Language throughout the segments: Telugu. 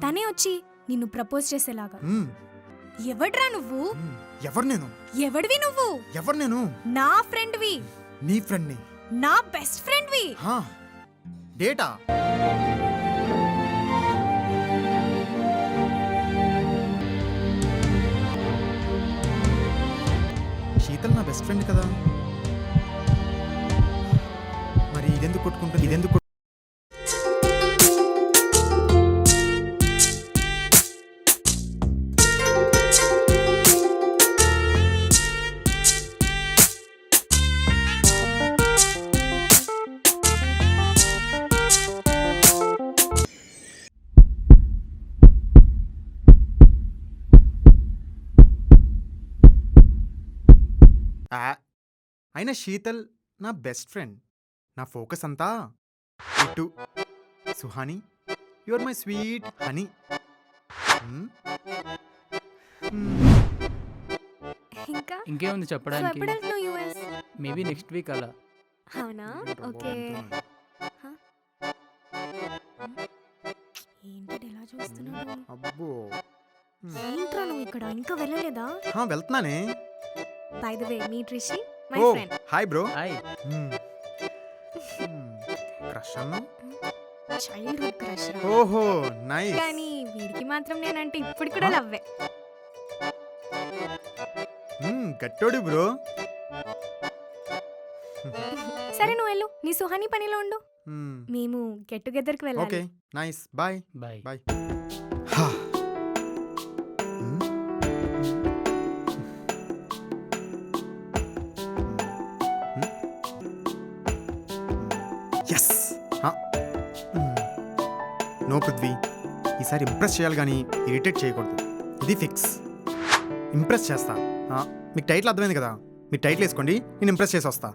తనే వచ్చి నిన్ను ప్రపోజ్ చేసేలాగా. ఎవడ్రా నువ్వు? ఎవరు నేను? ఎవడివి నువ్వు? ఎవరు నేను? నా ఫ్రెండ్వి. నీ ఫ్రెండ్ ని? నా బెస్ట్ ఫ్రెండ్వి. డేటా? శీతల్ నా బెస్ట్ ఫ్రెండ్ కదా, మరి ఇదెందుకు కొట్టుకుంటుంది? ఇదెందుకు అయినా శీతల్ నా బెస్ట్ ఫ్రెండ్. నా ఫోకస్ అంతా ఇటు. Suhani, you are my sweet honey. ఇంకా ఇంకేముంది చెప్పడానికి? మేబీ నెక్స్ట్ వీక్ అలా. అవునా? ఓకే. ఏంటి ఎలా చూస్తున్నావు? అబ్బో, ఏంట్రా నువ్వు ఇక్కడ ఇంకా వెళ్ళలేదా? వెళ్తున్నానే. By the way, meet Rishi, my oh friend. Hi bro. Hi. Crush అన్నా? చైల్డ్హుడ్ క్రష్ రా. ఓహో నైస్. కానీ వీడికి మాత్రం నేనంటే ఇప్పుడు కూడా లవ్వే. గట్టోడు బ్రో. సరే నువ్వు వెళ్ళు, నీ సుహాని పనిలో ఉండు. మేము గెట్ టుగెదర్ కి వెళ్ళాలి. Okay nice. Bye bye bye. No Prithvi, ఈసారి ఇంప్రెస్ చేయాలి కానీ ఇరిటేట్ చేయకూడదు. ఇది ఫిక్స్. ఇంప్రెస్ చేస్తా. మీకు టైటిల్ అర్థమైంది కదా, మీరు టైటిల్ వేసుకోండి, నేను ఇంప్రెస్ చేసి వస్తా.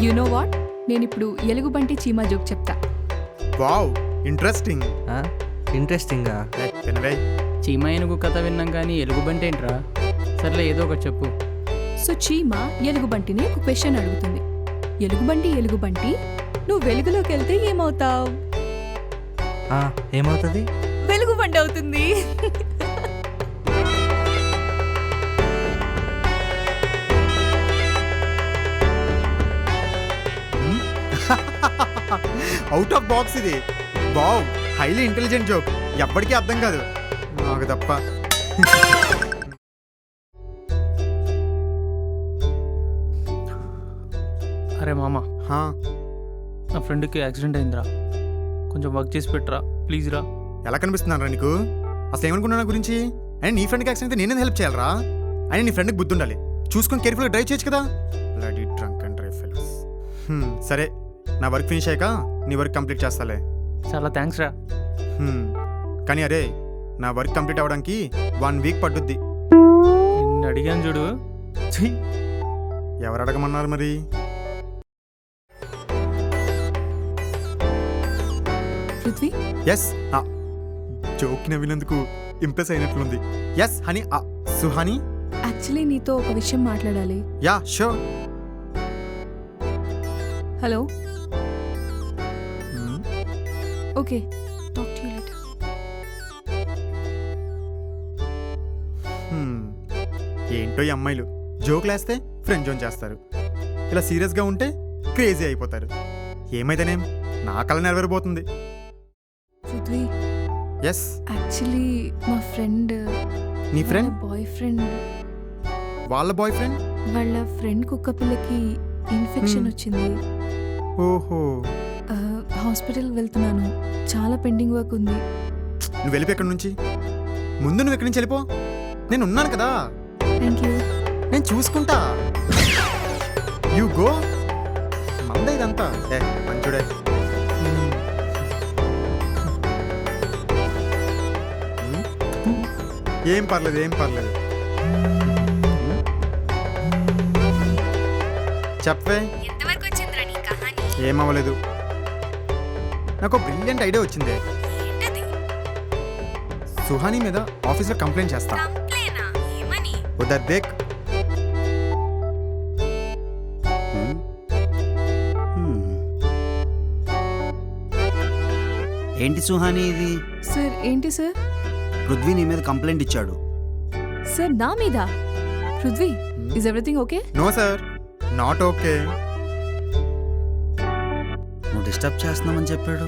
యు నో వాట్, నేను ఇప్పుడు ఎలుగుబంటి చీమా జోక్ చెప్తా. Wow, interesting. ఇంట్రెస్టింగా? చీమ ఏనుగు కథ విన్నాం కానీ ఎలుగుబంటి ఏంట్రా? సర్లే ఏదో ఒకటి చెప్పు. సో చీమ ఎలుగుబంటిని ఒక క్వశ్చన్ అడుగుతుంది. ఎలుగుబంటి ఎలుగుబంటి, నువ్వు వెలుగులోకి వెళ్తే ఏమవుతావు? ఏమవుతుంది? వెలుగుబంటి అవుతుంది. అవుట్ ఆఫ్ బాక్స్ ఇది. Wow, highly intelligent joke. ఎప్పటికీ అర్థం కాదు నాకు తప్ప. అరే మామ, నా ఫ్రెండ్కి యాక్సిడెంట్ అయిందిరా, కొంచెం వర్క్ చేసి పెట్టరా ప్లీజ్ రా. ఎలా కనిపిస్తున్నారా నీకు? అసలు ఏమనుకున్నా నా గురించి? అండ్ నీ ఫ్రెండ్కి యాక్సిడెంట్ అయితే నేనే హెల్ప్ చేయాలరా? అయినా నీ ఫ్రెండ్కి బుద్ధి ఉండాలి, చూసుకొని కేర్ఫుల్గా డ్రైవ్ చేయొచ్చు కదా. Bloody drunk and drive fellows. సరే, నా వర్క్ ఫినిష్ అయ్యాక నీ వర్క్ కంప్లీట్ చేస్తాలే. చాలా థ్యాంక్స్ రా. కానీ అరే, నా వర్క్ కంప్లీట్ అవ్వడానికి 1 వీక్ పట్టుద్ది. నిన్ను అడిగాను చూడు. ఎవరు అడగమన్నారు మరి? పృథ్వీ, ఎస్. జోక్ నవ్వినందుకు ఇంప్రెస్ అయినట్లుంది. Yes honey. సుహాని, యాక్చువల్లీ నీతో ఒక విషయం మాట్లాడాలి. Yeah sure. Hello. Okay, talk to you later. ఏంటో ఈ అమ్మాయిలు, జోకులు వేస్తే ఫ్రెండ్ జోన్ చేస్తారు, ఇలా సీరియస్గా ఉంటే క్రేజీ అయిపోతారు. ఏమైతేనేం, నా కళ నెరవేరబోతుంది. పృథ్వీ, ఎస్. యాక్చువల్లీ మా ఫ్రెండ్, నీ ఫ్రెండ్ బాయ్ ఫ్రెండ్, వాళ్ళ బాయ్ ఫ్రెండ్, వాళ్ళ ఫ్రెండ్ కుక్క పిల్లకి ఇన్ఫెక్షన్ వచ్చింది. ఓహో. హాస్పిటల్ వెళ్తున్నాను, చాలా పెండింగ్ వర్క్ ఉంది. నువ్వు వెళ్ళిపో ఎక్కడి నుంచి. ముందు నువ్వు ఎక్కడి నుంచి వెళ్ళిపో, నేను ఉన్నాను కదా. Thank you. నేను చూసుకుంటా. You go. మంద ఇదంతా మంచుడే. ఏం పర్లేదు, ఏం పర్లేదు. చెప్పే. ఏమవ్వలేదు. నాకు బ్రిలియంట్ ఐడియా వచ్చింది. సుహాని మీద ఆఫీస్లో కంప్లైంట్ చేస్తా. ఉదర్ దేక్. ఏంటి సుహాని ఇది? సార్ ఏంటి సార్? పృథ్వీ నీ మీద కంప్లైంట్ ఇచ్చాడు. సార్ నా మీద? Prithvi, is everything okay? No sir, not okay. నువ్వు డిస్టర్బ్ చేస్తున్నామని చెప్పాడు.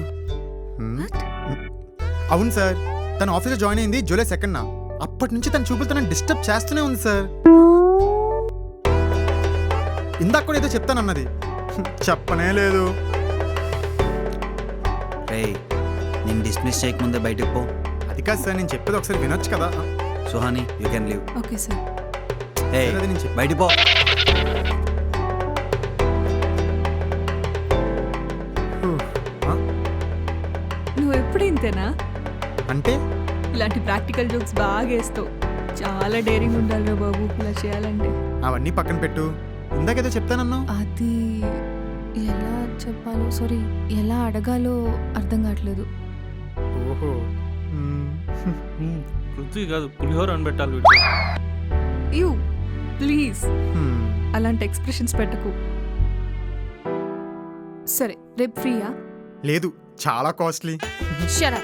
అవును సార్, తన ఆఫీస్లో జాయిన్ అయింది జూలై 2న. అప్పటి నుంచి తన చూపులు తనని డిస్టర్బ్ చేస్తూనే ఉంది సార్. ఇందాక కూడా ఏదో చెప్తానన్నది, చెప్పనే లేదు. రేయ్, నేను డిస్మిస్ చేయకముందే బయటకు పో. అది కాదు సార్, నేను చెప్పేది ఒకసారి వినొచ్చు కదా. Suhani, you can leave. Okay sir. ఏయ్, అది నేను చెప్ప- బయట పో. ఆ? నువ్వు ఎప్పుడు ఇంతేనా? అంటే ఇలాంటి ప్రాక్టికల్ జోక్స్ బాగా వేస్తావు. చాలా డేరింగ్ ఉండాలిరా బాబు ఇలా చేయాలంటే. అవన్నీ పక్కన పెట్టు, ఇందాకేదో చెప్తానన్నావు. అది ఎలా చెప్పాలో, సారీ, ఎలా అడగాలో అర్థం కావట్లేదు. ఓహో. పృథ్వీ కాదు, పులిహోర అని పెట్టాలి వీడికి. యూ ప్లీజ్ అలాంటి ఎక్స్ప్రెషన్స్ పెట్టకు. సరే, రేపు ఫ్రీయా? లేదు, చాలా కాస్ట్లీ. షరా.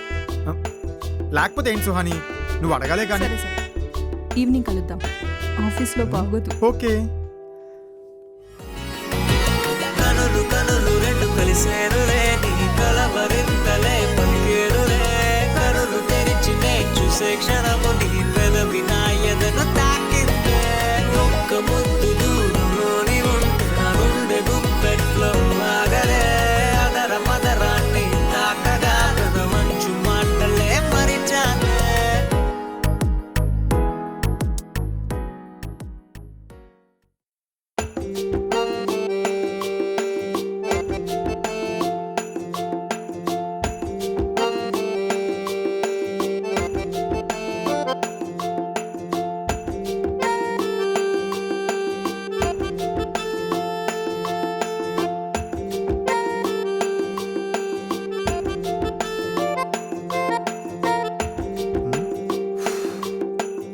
లేకపోతే ఏంటి సుహాని, నువ్వు అడగాలే కానీ. సరే సరే, ఈవినింగ్ కలుద్దాం. ఆఫీస్లో బాగోదు. ఓకే. కనులు కనులు రెండు కలిసేరులే, నీ కలవరింతలే పలికేరులే. కనులు తెరిచినే చూసే క్షణము నీ పెదవి నా ఎదను తాకిందే. ఒక్క ముద్దు దూరంలోని ఉంటే నా గుండె గుప్పెట్లో ఆగలే. అదర మదరాన్ని తాకగా కథ మంచు మాటలే మరిచానే.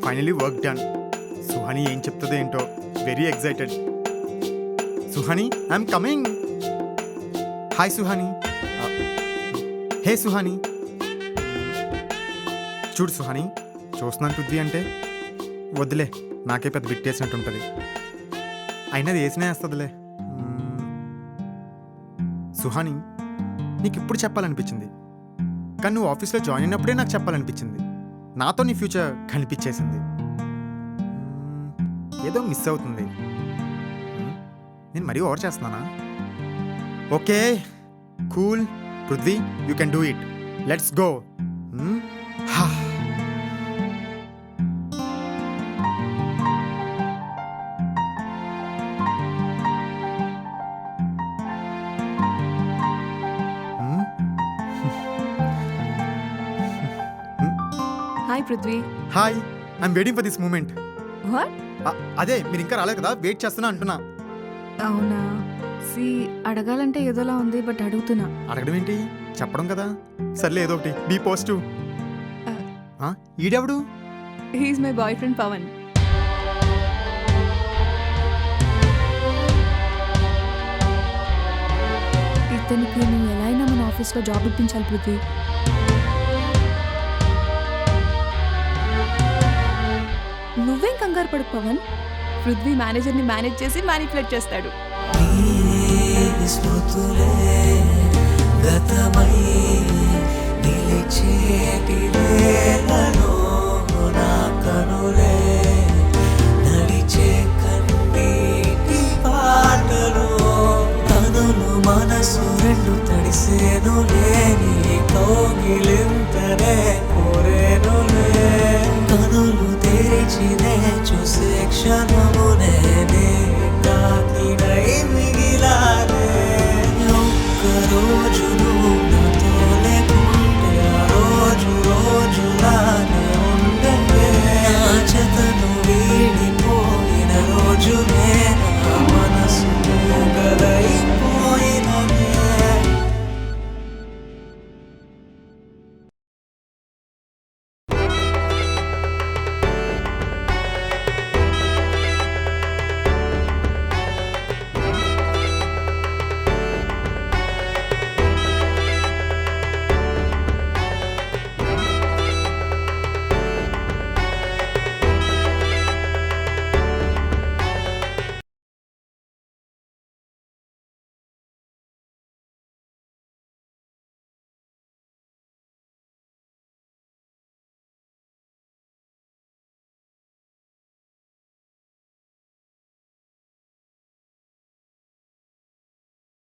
Finally work done. సుహాని ఏం చెప్తుందో ఏంటో, very excited. Suhani, I'm coming. Hi Suhani. Hey Suhani. చూడు సుహాని, చూస్తున్నాను పృథ్వీ అంటే. వద్దులే, నాకే పెద్ద బిట్టేసినట్టు ఉంటుంది. అయినది వేసినా వేస్తుందిలే. సుహాని, నీకు ఇప్పుడు చెప్పాలనిపించింది, కానీ నువ్వు ఆఫీస్లో జాయిన్ అయినప్పుడే నాకు చెప్పాలనిపించింది. నాతో నీ ఫ్యూచర్ కనిపించేసింది. ఏదో మిస్ అవుతుంది. నేను మరీ ఓవర్ చేస్తున్నానా? Okay, cool. Prithvi, you can do it. Let's go. Hi Prithvi. Hi, I'm waiting for this moment. What? అదే మీరు ఇంకా రాలేదు కదా, వెయిట్ చేస్తున్నా అంటున్నా. అవునా? సి, అడగాలంటే ఏదోలా ఉంది, బట్ అడుగుతున్నా. అడగడం ఏంటి, చెప్పడం కదా. సర్లే, ఏదో ఒకటి. Be positive. ఈడెవడు? He is my boyfriend Pawan. ఇతనికి నువ్వు ఎలా అయినా మన ఆఫీస్లో జాబ్ ఇప్పించాలి పృథ్వీ. నువ్వేం కంగారు పడు పవన్. పృథ్వీ మేనేజర్ని మేనేజ్ చేసి మ్యానిపులేట్ చేస్తాడు. స్మృతులే గతమై నిలిచేటివేళలో నా కనులే నడిచే కన్నీటి పాటలు. కనులు మనసు రెండు తడిసేనులే, నీ కౌగిలింతనే కోరేనులే. కనులు తెరిచినే చూసే క్షణమునే నీ కాకినై మిగిలానే.